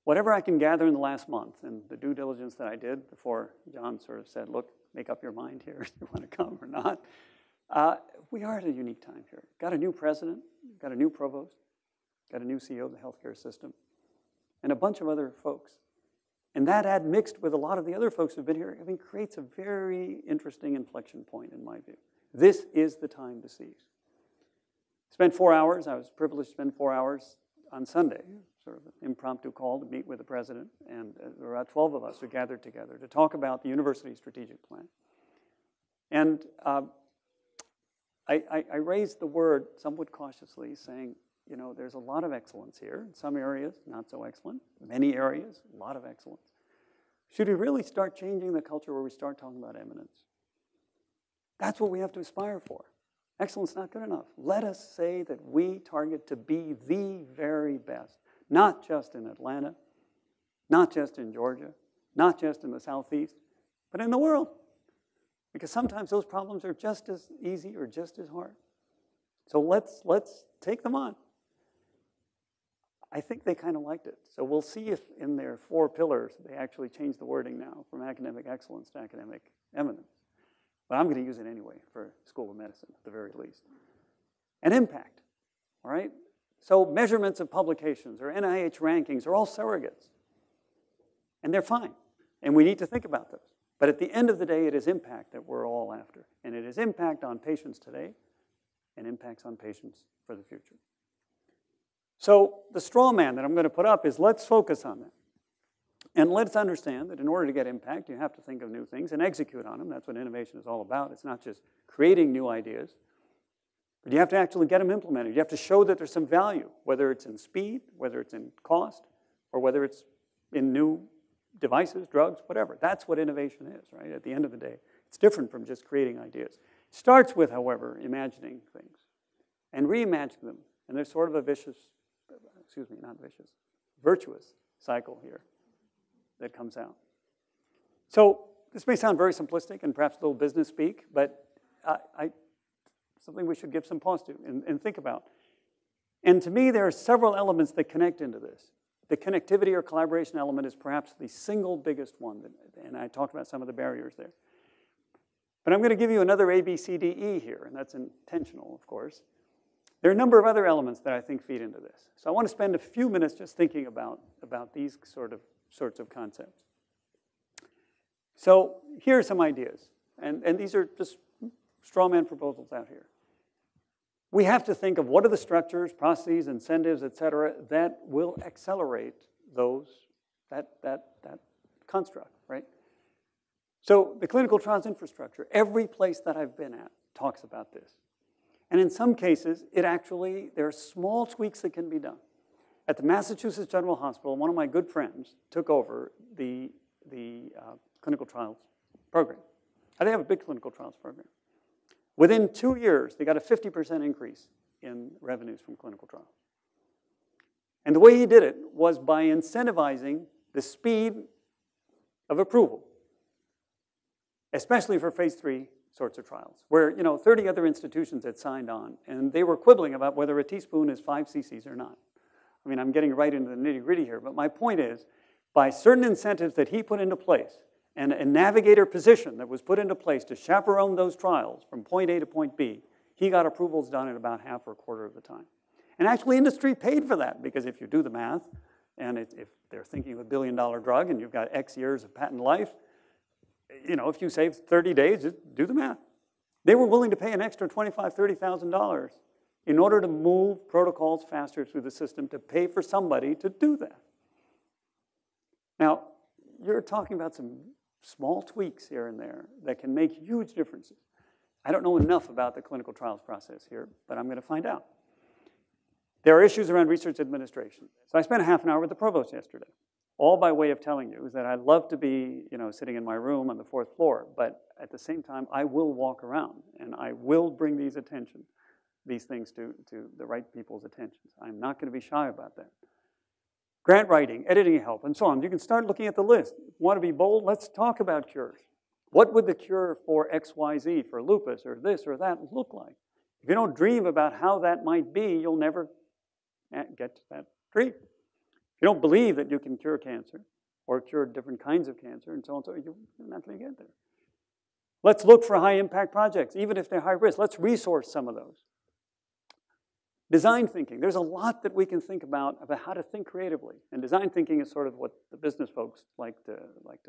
Whatever I can gather in the last month and the due diligence that I did before John sort of said, look, make up your mind here if you want to come or not, we are at a unique time here. Got a new president, got a new provost, got a new CEO of the healthcare system, and a bunch of other folks. And that admixed with a lot of the other folks who've been here, creates a very interesting inflection point in my view. This is the time to seize. Spent 4 hours, I was privileged to spend 4 hours on Sunday, sort of an impromptu call to meet with the president, and there were about 12 of us who gathered together to talk about the university strategic plan. And I raised the word somewhat cautiously, saying, you know, there's a lot of excellence here. In some areas, not so excellent. Many areas, a lot of excellence. Should we really start changing the culture where we start talking about eminence? That's what we have to aspire for. Excellence is not good enough. Let us say that we target to be the very best, not just in Atlanta, not just in Georgia, not just in the Southeast, but in the world. Because sometimes those problems are just as easy or just as hard. So let's take them on. I think they kind of liked it. So we'll see if in their 4 pillars they actually change the wording now from academic excellence to academic eminence. But I'm going to use it anyway for School of Medicine, at the very least. And impact, all right? So measurements of publications or NIH rankings are all surrogates. And they're fine. And we need to think about those. But at the end of the day, it is impact that we're all after. And it is impact on patients today and impacts on patients for the future. So the straw man that I'm going to put up is let's focus on that. And let's understand that in order to get impact, you have to think of new things and execute on them. That's what innovation is all about. It's not just creating new ideas, but you have to actually get them implemented. You have to show that there's some value, whether it's in speed, whether it's in cost, or whether it's in new devices, drugs, whatever. That's what innovation is, right? At the end of the day, it's different from just creating ideas. It starts with, however, imagining things and reimagining them. And there's sort of a virtuous cycle here that comes out. So this may sound very simplistic and perhaps a little business speak, but something we should give some pause to and think about. And to me, there are several elements that connect into this. The connectivity or collaboration element is perhaps the single biggest one, and I talked about some of the barriers there. But I'm going to give you another A, B, C, D, E here, and that's intentional, of course. There are a number of other elements that I think feed into this. So I want to spend a few minutes just thinking about these sorts of concepts. So here are some ideas, and these are just straw man proposals out here. We have to think of what are the structures, processes, incentives, et cetera, that will accelerate that construct, right? So the clinical trials infrastructure, every place that I've been at talks about this. And in some cases, there are small tweaks that can be done. At the Massachusetts General Hospital, one of my good friends took over the clinical trials program. They have a big clinical trials program. Within 2 years, they got a 50% increase in revenues from clinical trials. And the way he did it was by incentivizing the speed of approval, especially for phase 3 sorts of trials, where 30 other institutions had signed on, and they were quibbling about whether a teaspoon is 5 cc's or not. I mean, I'm getting right into the nitty-gritty here, but my point is, by certain incentives that he put into place, and a navigator position that was put into place to chaperone those trials from point A to point B, he got approvals done in about half or a quarter of the time. And actually, industry paid for that, because if you do the math, and if they're thinking of a $1 billion drug and you've got X years of patent life, if you save 30 days, just do the math. They were willing to pay an extra $25,000, $30,000 in order to move protocols faster through the system to pay for somebody to do that. Now, you're talking about some small tweaks here and there that can make huge differences. I don't know enough about the clinical trials process here, but I'm going to find out. There are issues around research administration. So I spent a half an hour with the provost yesterday, all by way of telling you that I'd love to be, sitting in my room on the 4th floor, but at the same time, I will walk around and I will bring these things to the right people's attentions. I'm not going to be shy about that. Grant writing, editing help, and so on. You can start looking at the list. Want to be bold? Let's talk about cures. What would the cure for XYZ, for lupus, or this or that look like? If you don't dream about how that might be, you'll never get to that dream. If you don't believe that you can cure cancer, or cure different kinds of cancer, and so on, you're not going to get there. Let's look for high-impact projects, even if they're high risk. Let's resource some of those. Design thinking. There's a lot that we can think about how to think creatively. And design thinking is sort of what the business folks like to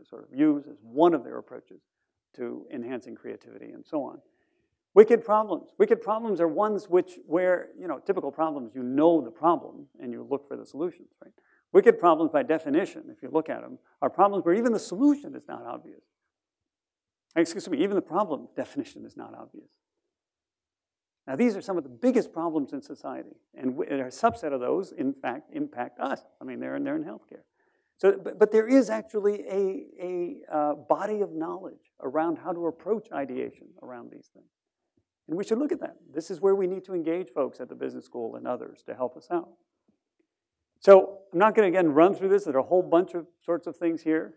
sort of use as one of their approaches to enhancing creativity and so on. Wicked problems. Wicked problems are ones where typical problems, you know the problem and you look for the solutions, right? Wicked problems, by definition, if you look at them, are problems where even the solution is not obvious. Excuse me, even the problem definition is not obvious. Now, these are some of the biggest problems in society, and a subset of those, in fact, impact us. I mean, they're in healthcare. So, but there is actually a body of knowledge around how to approach ideation around these things. And we should look at that. This is where we need to engage folks at the business school and others to help us out. So I'm not going to, again, run through this. There are a whole bunch of sorts of things here.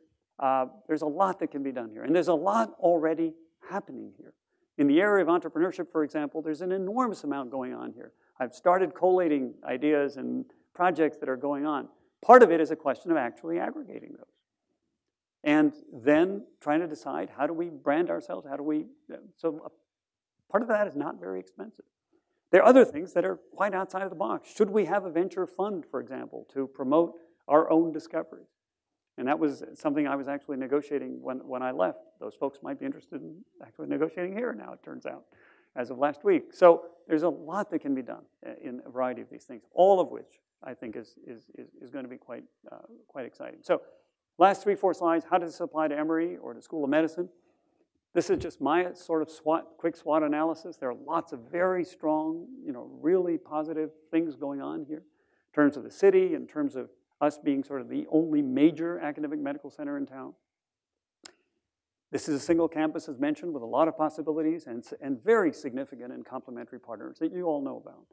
There's a lot that can be done here. And there's a lot already happening here. In the area of entrepreneurship, for example, there's an enormous amount going on here. I've started collating ideas and projects that are going on. Part of it is a question of actually aggregating those. And then trying to decide, how do we brand ourselves? How do we... So part of that is not very expensive. There are other things that are quite outside of the box. Should we have a venture fund, for example, to promote our own discoveries? And that was something I was actually negotiating when I left. Those folks might be interested in actually negotiating here now, it turns out, as of last week. So there's a lot that can be done in a variety of these things, all of which I think is going to be quite exciting. So last 3-4 slides, how does this apply to Emory or the School of Medicine? This is just my sort of quick SWOT analysis. There are lots of very strong, really positive things going on here in terms of the city, in terms of us being sort of the only major academic medical center in town. This is a single campus, as mentioned, with a lot of possibilities and very significant and complementary partners that you all know about.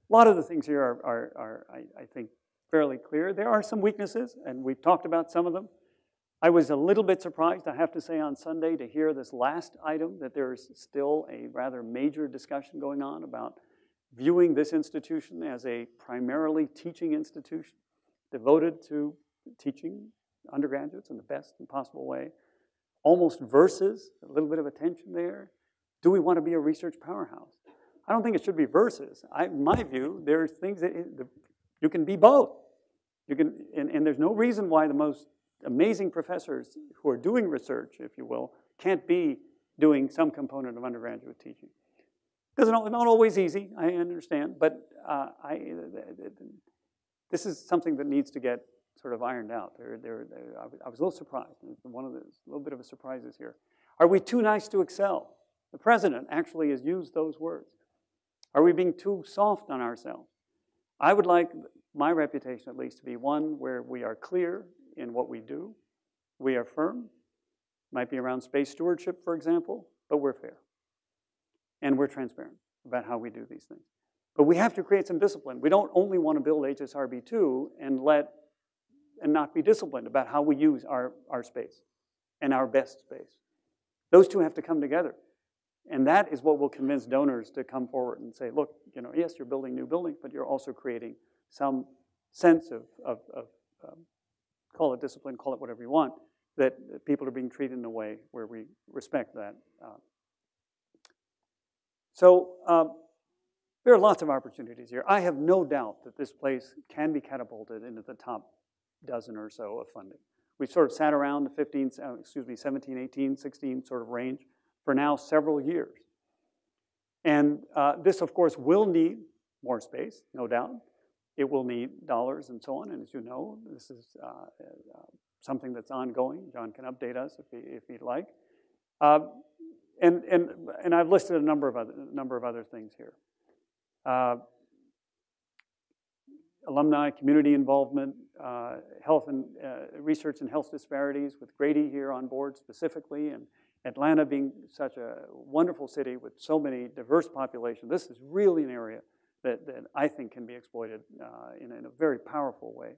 A lot of the things here are I think, fairly clear. There are some weaknesses, and we've talked about some of them. I was a little bit surprised, I have to say, on Sunday to hear this last item, that there's still a rather major discussion going on about viewing this institution as a primarily teaching institution, devoted to teaching undergraduates in the best possible way, almost versus a little bit of a tension there. Do we want to be a research powerhouse? I don't think it should be versus. In my view, there's things that you can be both. You can, and there's no reason why the most amazing professors who are doing research, if you will, can't be doing some component of undergraduate teaching. Because it's not always easy, I understand, but this is something that needs to get sort of ironed out. I was a little surprised. One of the little bit of a surprises here. Are we too nice to excel? The president actually has used those words. Are we being too soft on ourselves? I would like my reputation, at least, to be one where we are clear in what we do. We are firm. Might be around space stewardship, for example, but we're fair. And we're transparent about how we do these things. But we have to create some discipline. We don't only want to build HSRB2 and not be disciplined about how we use our space and our best space. Those two have to come together. And that is what will convince donors to come forward and say, look, yes, you're building new buildings, but you're also creating some sense of call it discipline, call it whatever you want, that people are being treated in a way where we respect that. There are lots of opportunities here. I have no doubt that this place can be catapulted into the top dozen or so of funding. We've sort of sat around the 17, 18, 16 sort of range for now several years. And this, of course, will need more space, no doubt. It will need dollars and so on. And as you know, this is something that's ongoing. John can update us if he'd like. And I've listed a number of other things here. Alumni, community involvement, health and research and health disparities, with Grady here on board specifically, and Atlanta being such a wonderful city with so many diverse populations. This is really an area that I think can be exploited in a very powerful way.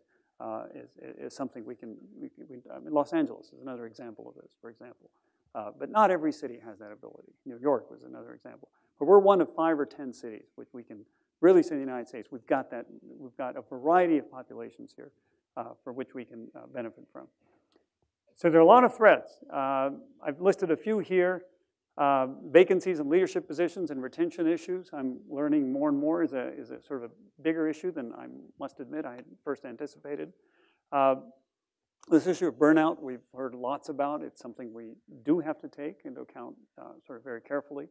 Is something we can. I mean, Los Angeles is another example of this, for example. But not every city has that ability. New York was another example. But we're one of 5 or 10 cities which we can really say in the United States, we've got that. We've got a variety of populations here for which we can benefit from. So there are a lot of threats. I've listed a few here. Vacancies and leadership positions and retention issues. I'm learning more and more is a sort of a bigger issue than I must admit I had first anticipated. This issue of burnout, we've heard lots about. It's something we do have to take into account sort of very carefully.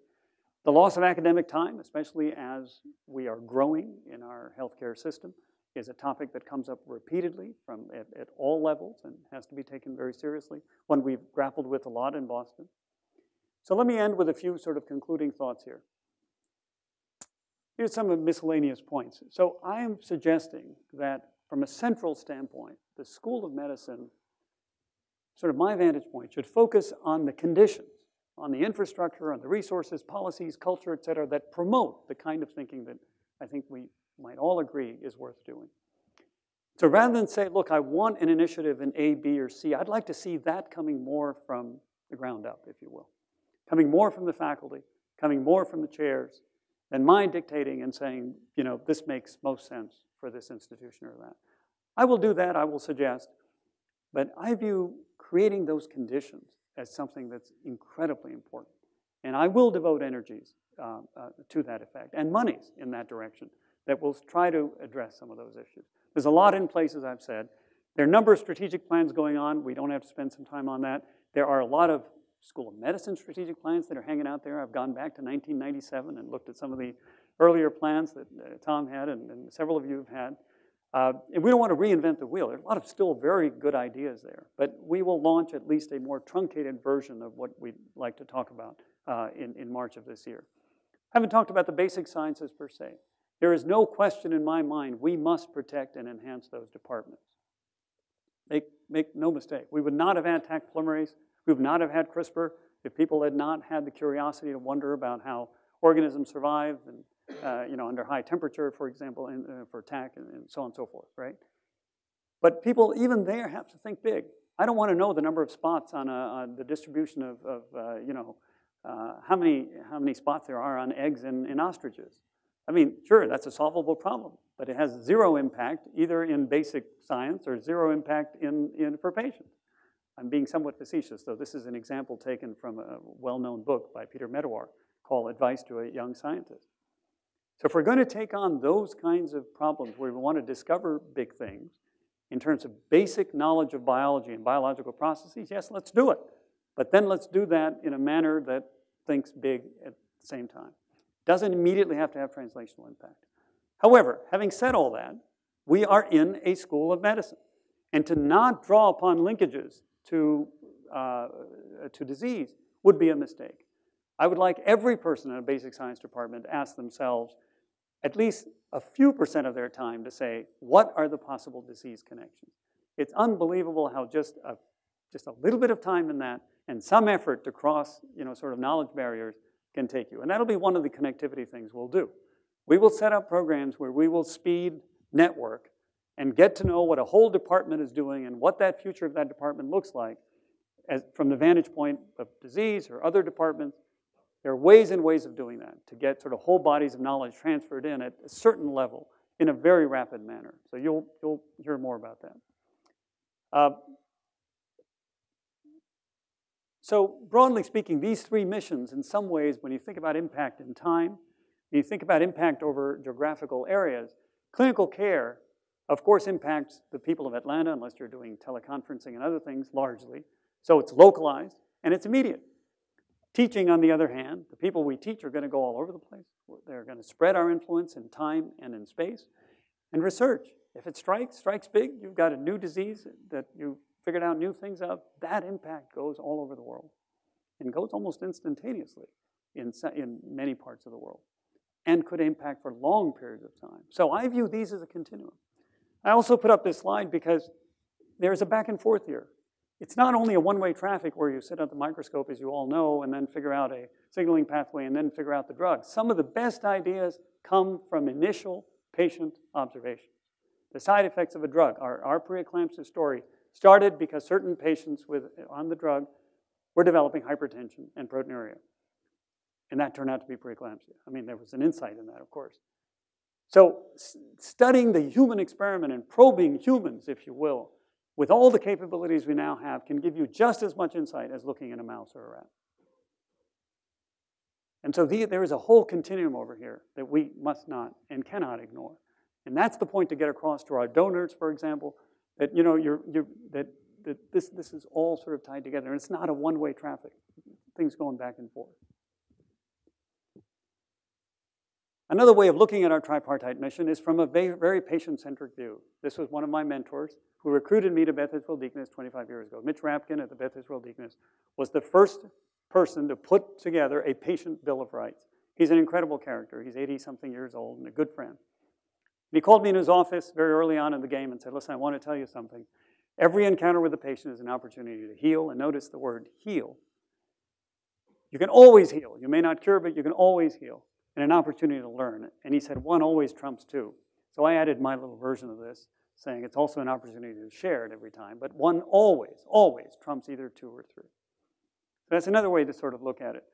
The loss of academic time, especially as we are growing in our healthcare system, is a topic that comes up repeatedly at all levels and has to be taken very seriously, one we've grappled with a lot in Boston. So let me end with a few sort of concluding thoughts here. Here's some of the miscellaneous points. So I am suggesting that from a central standpoint, the School of Medicine, sort of my vantage point, should focus on the conditions, on the infrastructure, on the resources, policies, culture, et cetera, that promote the kind of thinking that I think we might all agree is worth doing. So rather than say, look, I want an initiative in A, B, or C, I'd like to see that coming more from the ground up, if you will. Coming more from the faculty, coming more from the chairs, than my dictating and saying, you know, this makes most sense for this institution or that. I will do that, I will suggest, but I view creating those conditions as something that's incredibly important. And I will devote energies to that effect, and monies in that direction, that will try to address some of those issues. There's a lot in place, as I've said. There are a number of strategic plans going on. We don't have to spend some time on that. There are a lot of School of Medicine strategic plans that are hanging out there. I've gone back to 1997 and looked at some of the earlier plans that Tom had and several of you have had. And we don't want to reinvent the wheel. There's a lot of still very good ideas there. But we will launch at least a more truncated version of what we'd like to talk about in March of this year. I haven't talked about the basic sciences per se. There is no question in my mind we must protect and enhance those departments. Make no mistake. We would not have had Taq polymerase. We would not have had CRISPR if people had not had the curiosity to wonder about how organisms survive and you know, under high temperature, for example, for Taq and so on and so forth, right? But people, even there, have to think big. I don't want to know the number of spots on the distribution of you know, how many spots there are on eggs in ostriches. I mean, sure, that's a solvable problem, but it has zero impact either in basic science or zero impact for patients. I'm being somewhat facetious, though this is an example taken from a well-known book by Peter Medawar called Advice to a Young Scientist. So if we're going to take on those kinds of problems where we want to discover big things in terms of basic knowledge of biology and biological processes, yes, let's do it. But then let's do that in a manner that thinks big at the same time. Doesn't immediately have to have translational impact. However, having said all that, we are in a school of medicine. And to not draw upon linkages to disease would be a mistake. I would like every person in a basic science department to ask themselves at least a few % of their time to say, what are the possible disease connections? It's unbelievable how just a little bit of time in that and some effort to cross, you know, sort of knowledge barriers can take you. And that'll be one of the connectivity things we'll do. We will set up programs where we will speed network and get to know what a whole department is doing and what that future of that department looks like from the vantage point of disease or other departments. There are ways and ways of doing that to get sort of whole bodies of knowledge transferred in at a certain level in a very rapid manner. So you'll hear more about that. So broadly speaking, these three missions, in some ways, when you think about impact in time, when you think about impact over geographical areas, clinical care, of course, impacts the people of Atlanta, unless you're doing teleconferencing and other things largely. So it's localized, and it's immediate. Teaching, on the other hand, the people we teach are going to go all over the place. They're going to spread our influence in time and in space. And research, if it strikes big, you've got a new disease that you figured out new things of, that impact goes all over the world and goes almost instantaneously in many parts of the world and could impact for long periods of time. So I view these as a continuum. I also put up this slide because there's a back and forth here. It's not only a one-way traffic where you sit at the microscope, as you all know, and then figure out a signaling pathway and then figure out the drug. Some of the best ideas come from initial patient observations. The side effects of a drug, our preeclampsia story, started because certain patients on the drug were developing hypertension and proteinuria. And that turned out to be preeclampsia. I mean, there was an insight in that, of course. So studying the human experiment and probing humans, if you will, with all the capabilities we now have, can give you just as much insight as looking at a mouse or a rat. And so there is a whole continuum over here that we must not and cannot ignore. And that's the point to get across to our donors, for example, that you know that this is all sort of tied together, and it's not a one-way traffic. Things going back and forth. Another way of looking at our tripartite mission is from a very, very patient-centric view. This was one of my mentors who recruited me to Beth Israel Deaconess 25 years ago. Mitch Rapkin at the Beth Israel Deaconess was the first person to put together a patient bill of rights. He's an incredible character. He's 80-something years old and a good friend. And he called me in his office very early on in the game and said, listen, I want to tell you something. Every encounter with a patient is an opportunity to heal, and notice the word heal. You can always heal. You may not cure, but you can always heal, and an opportunity to learn. And he said, one always trumps two. So I added my little version of this, saying it's also an opportunity to share it every time, but one always, always trumps either two or three. So that's another way to sort of look at it.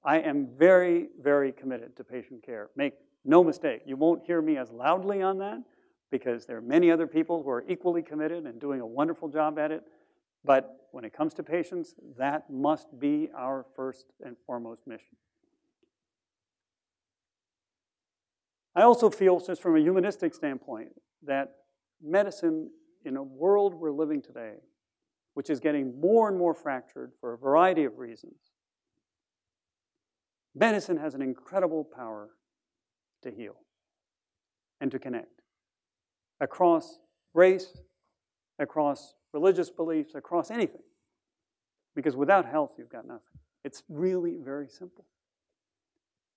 I am very, very committed to patient care. Make no mistake, you won't hear me as loudly on that because there are many other people who are equally committed and doing a wonderful job at it. But when it comes to patients, that must be our first and foremost mission. I also feel, just from a humanistic standpoint, that medicine in a world we're living today, which is getting more and more fractured for a variety of reasons, medicine has an incredible power to heal and to connect across race, across religious beliefs, across anything. Because without health, you've got nothing. It's really very simple.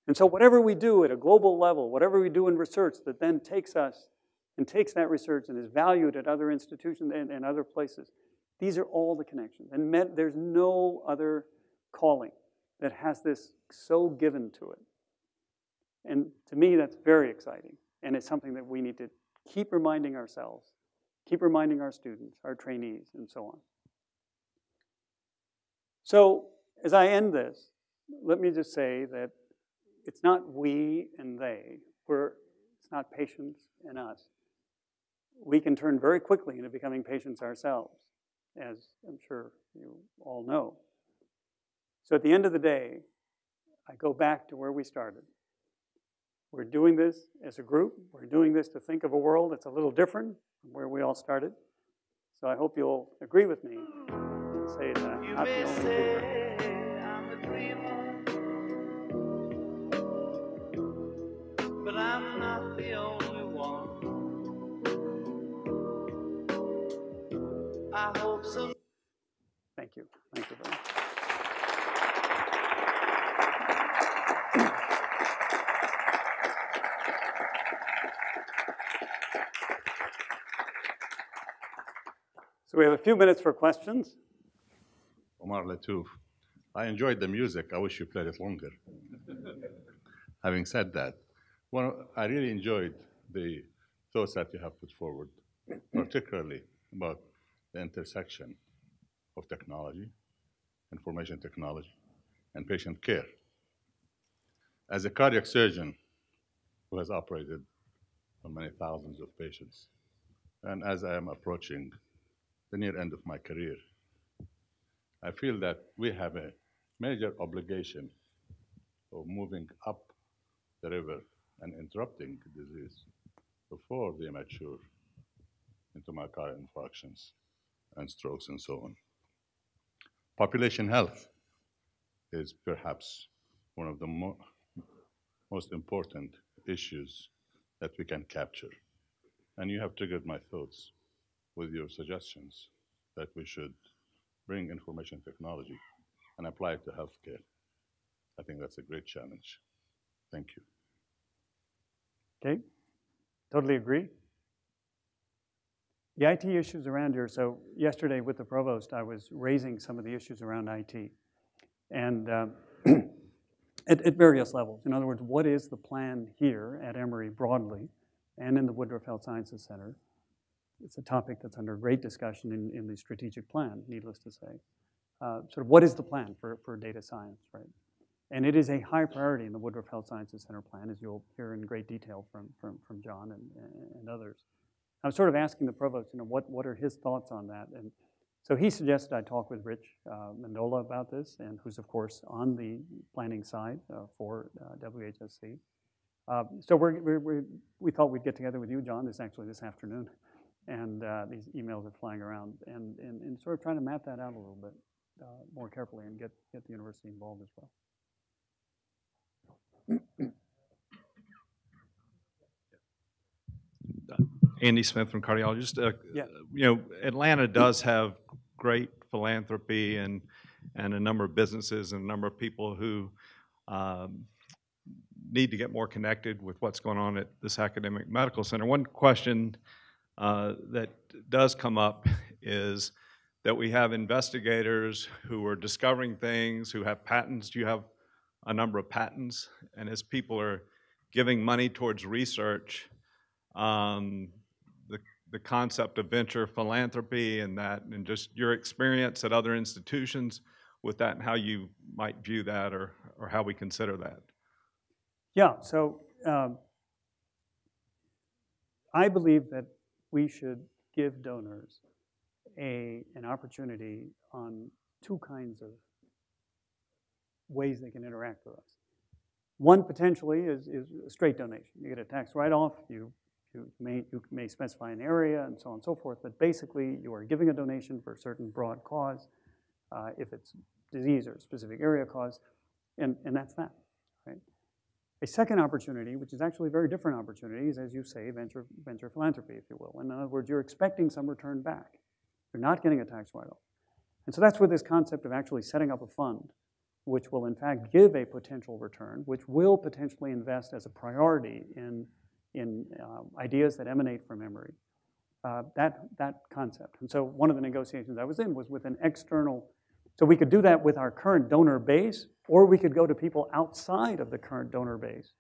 And so whatever we do at a global level, whatever we do in research that then takes us and takes that research and is valued at other institutions and other places, these are all the connections. And there's no other calling that has this so given to it. And to me, that's very exciting. And it's something that we need to keep reminding ourselves, keep reminding our students, our trainees, and so on. So as I end this, let me just say that it's not we and they. It's not patients and us. We can turn very quickly into becoming patients ourselves, as I'm sure you all know. So at the end of the day, I go back to where we started. We're doing this as a group. We're doing this to think of a world that's a little different from where we all started. So I hope you'll agree with me and say that I'm not the only dreamer. I'm a dreamer, but I'm not the only one. I hope so. Thank you. Thank you very much. So we have a few minutes for questions. Omar Latouf, I enjoyed the music. I wish you played it longer. Having said that, I really enjoyed the thoughts that you have put forward, particularly about the intersection of technology, information technology, and patient care. As a cardiac surgeon who has operated on many thousands of patients, and as I am approaching the near end of my career, I feel that we have a major obligation of moving up the river and interrupting disease before they mature into myocardial infarctions and strokes and so on. Population health is perhaps one of the most important issues that we can capture. And you have triggered my thoughts with your suggestions that we should bring information technology and apply it to healthcare. I think that's a great challenge. Thank you. Okay, totally agree. The IT issues around here, so yesterday with the provost, I was raising some of the issues around IT. And at various levels. In other words, what is the plan here at Emory broadly and in the Woodruff Health Sciences Center? It's a topic that's under great discussion in the strategic plan, needless to say. Sort of what is the plan for data science, right? And it is a high priority in the Woodruff Health Sciences Center plan, as you'll hear in great detail from John and others. I was sort of asking the provost, what are his thoughts on that? And so he suggested I talk with Rich Mendola about this, and who's, of course, on the planning side for WHSC. So we thought we'd get together with you, John, this afternoon. And these emails are flying around, and sort of trying to map that out a little bit more carefully and get the university involved as well. Andy Smith from Cardiology. Just, Yeah. Atlanta does have great philanthropy and a number of businesses and a number of people who need to get more connected with what's going on at this academic medical center. One question that does come up is that we have investigators who are discovering things, who have patents. You have a number of patents, and as people are giving money towards research, the concept of venture philanthropy and that, and just your experience at other institutions with that and how you might view that or how we consider that. Yeah, so I believe that we should give donors an opportunity on two kinds of ways they can interact with us. One potentially is a straight donation. You get a tax write-off, you may specify an area and so on and so forth, but basically you are giving a donation for a certain broad cause, if it's disease or a specific area cause, and that's that, right? A second opportunity, which is actually a very different opportunity, is, as you say, venture philanthropy, if you will. In other words, you're expecting some return back. You're not getting a tax write-off. And so that's where this concept of actually setting up a fund, which will in fact give a potential return, which will potentially invest as a priority in ideas that emanate from Emory, that concept. And so one of the negotiations I was in was with an external, so we could do that with our current donor base, or we could go to people outside of the current donor base.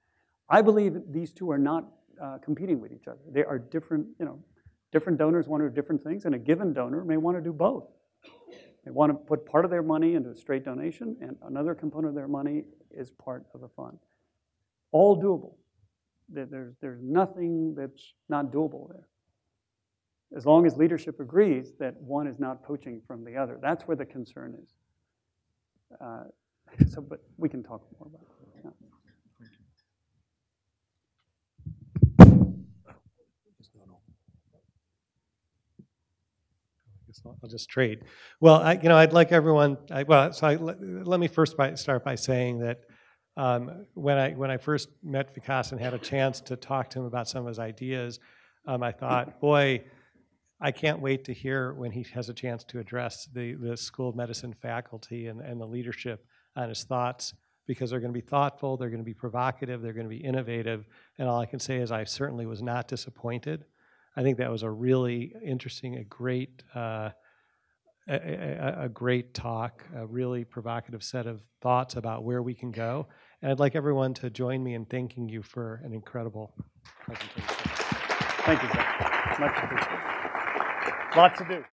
I believe these two are not competing with each other. They are different, different donors want to do different things, and a given donor may want to do both. They want to put part of their money into a straight donation, and another component of their money is part of a fund. All doable. There's nothing that's not doable there. As long as leadership agrees that one is not poaching from the other. That's where the concern is. But we can talk more about it. Yeah. I'll just trade. Well, I'd like everyone. Let me first start by saying that when I first met Vikas and had a chance to talk to him about some of his ideas, I thought, boy, I can't wait to hear when he has a chance to address the School of Medicine faculty and the leadership on his thoughts, because they're going to be thoughtful, they're going to be provocative, they're going to be innovative, and all I can say is I certainly was not disappointed. I think that was a really interesting, a great talk, a really provocative set of thoughts about where we can go. And I'd like everyone to join me in thanking you for an incredible presentation. Thank you, Jeff. Much appreciated. Lots to do.